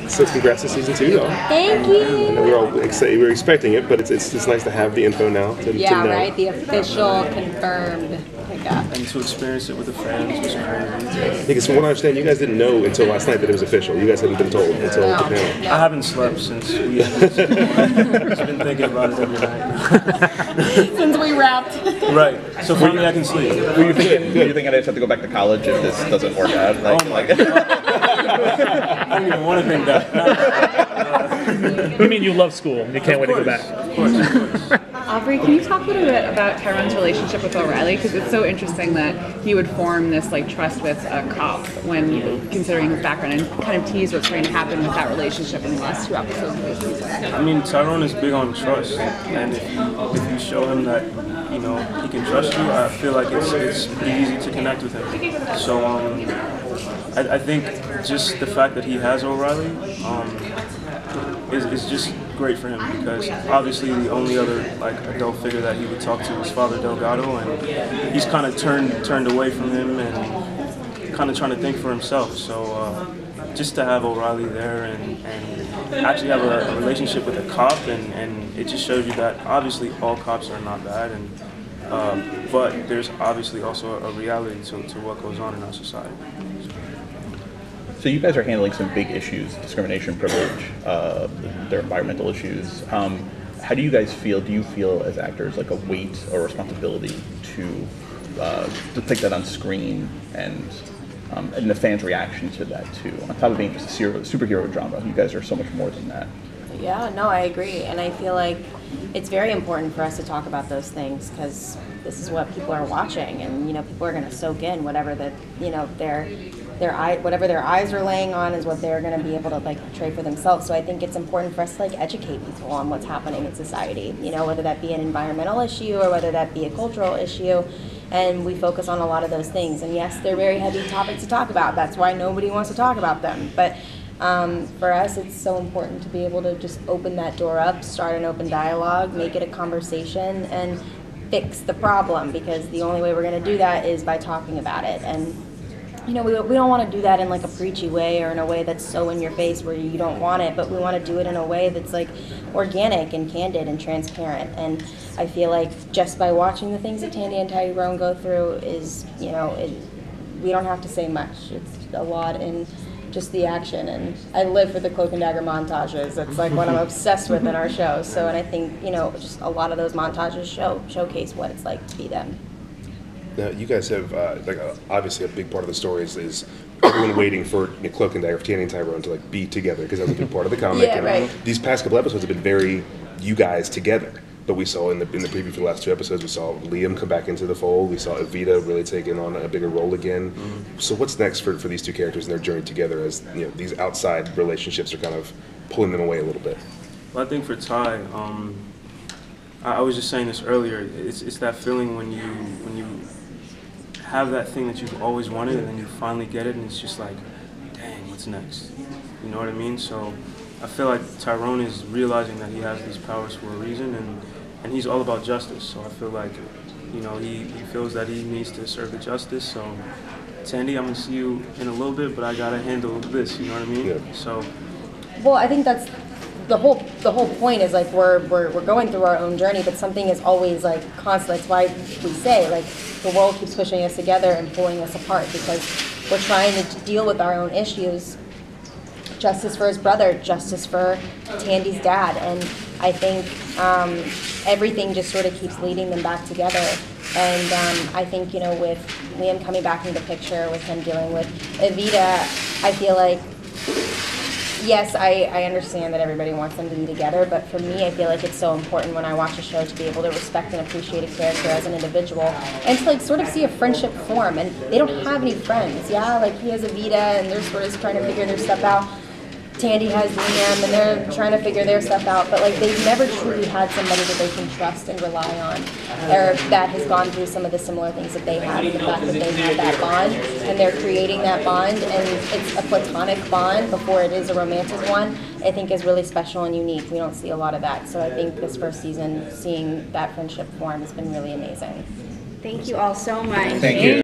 So congrats to season 2, though. Thank you. I know we're all excited. We were expecting it, but it's nice to have the info now. To know. Right. The official confirmed pickup. And to experience it with the fans was crazy. Because from what I understand, you guys didn't know until last night that it was official. You guys hadn't been told until the panel. I haven't slept since we. I've been thinking about it every night. Since we wrapped. Right. So finally I can sleep. Were you thinking I just have to go back to college if this doesn't work out? I don't even want to think that. You mean you love school and you can't wait to go back? Of course. Aubrey, can you talk a little bit about Tyrone's relationship with O'Reilly? Because it's so interesting that he would form this trust with a cop when considering his background, and kind of tease what's going to happen with that relationship in the last 2 episodes of this season. I mean, Tyrone is big on trust, and if you show him that he can trust you, I feel like it's pretty easy to connect with him. So I think just the fact that he has O'Reilly is just great for him, because obviously the only other adult figure that he would talk to was Father Delgado, and he's kind of turned away from him and kind of trying to think for himself. So just to have O'Reilly there and actually have a relationship with a cop, and it just shows you that obviously all cops are not bad, and but there's obviously also a reality to what goes on in our society. So you guys are handling some big issues: discrimination, privilege, their environmental issues. How do you guys feel? Do you feel as actors like a weight or responsibility to depict that on screen, and the fans' reaction to that too? On top of being just a superhero drama, you guys are so much more than that. Yeah, no, I agree, and I feel like it's very important for us to talk about those things, because this is what people are watching, and people are going to soak in whatever whatever their eyes are laying on is what they're going to be able to portray for themselves. So I think it's important for us to educate people on what's happening in society, whether that be an environmental issue or whether that be a cultural issue. And we focus on a lot of those things. And yes, they're very heavy topics to talk about. That's why nobody wants to talk about them. But for us, it's so important to be able to just open that door up, start an open dialogue, make it a conversation, and fix the problem, because the only way we're going to do that is by talking about it. And we don't want to do that in a preachy way or in a way that's so in your face where you don't want it, but we want to do it in a way that's organic and candid and transparent. And I feel like just by watching the things that Tandy and Tyrone go through is, we don't have to say much. It's a lot in just the action, and I live for the Cloak and Dagger montages. It's what I'm obsessed with in our show. So, and I think, just a lot of those montages showcase what it's like to be them. Now, you guys have, obviously a big part of the story is everyone waiting for Cloak and Dagger, for Tandy and Tyrone to be together, because that was a big part of the comic. Yeah, right. These past couple episodes have been very you guys together. But we saw in the preview for the last 2 episodes, we saw Liam come back into the fold. We saw Evita really taking on a bigger role again. Mm-hmm. So what's next for these 2 characters and their journey together, as these outside relationships are kind of pulling them away a little bit? Well, I think for Ty, I was just saying this earlier. It's that feeling when you have that thing that you've always wanted, and then you finally get it, and it's just like, dang, what's next? You know what I mean? So I feel like Tyrone is realizing that he has these powers for a reason, and he's all about justice. So I feel like, he feels that he needs to serve the justice. So Tandy, I'm gonna see you in a little bit, but I gotta handle this. You know what I mean? Yeah. So. Well, I think that's the whole point is we're going through our own journey, but something is always constant. That's why we say the world keeps pushing us together and pulling us apart, because we're trying to deal with our own issues. Justice for his brother, justice for Tandy's dad, and I think everything just sort of keeps leading them back together. And I think with Liam coming back into the picture, with him dealing with Evita, I feel like, yes, I understand that everybody wants them to be together, but for me, I feel like it's so important when I watch a show to be able to respect and appreciate a character as an individual, and to sort of see a friendship form. And they don't have any friends, yeah? He has Evita, and they're sort of trying to figure their stuff out. Tandy has Liam, and they're trying to figure their stuff out, but they've never truly had somebody that they can trust and rely on, or that has gone through some of the similar things that they have. And the fact that they have that bond, and they're creating that bond, and it's a platonic bond before it is a romantic one, I think is really special and unique. We don't see a lot of that, so I think this first season, seeing that friendship form has been really amazing. Thank you all so much. Thank you.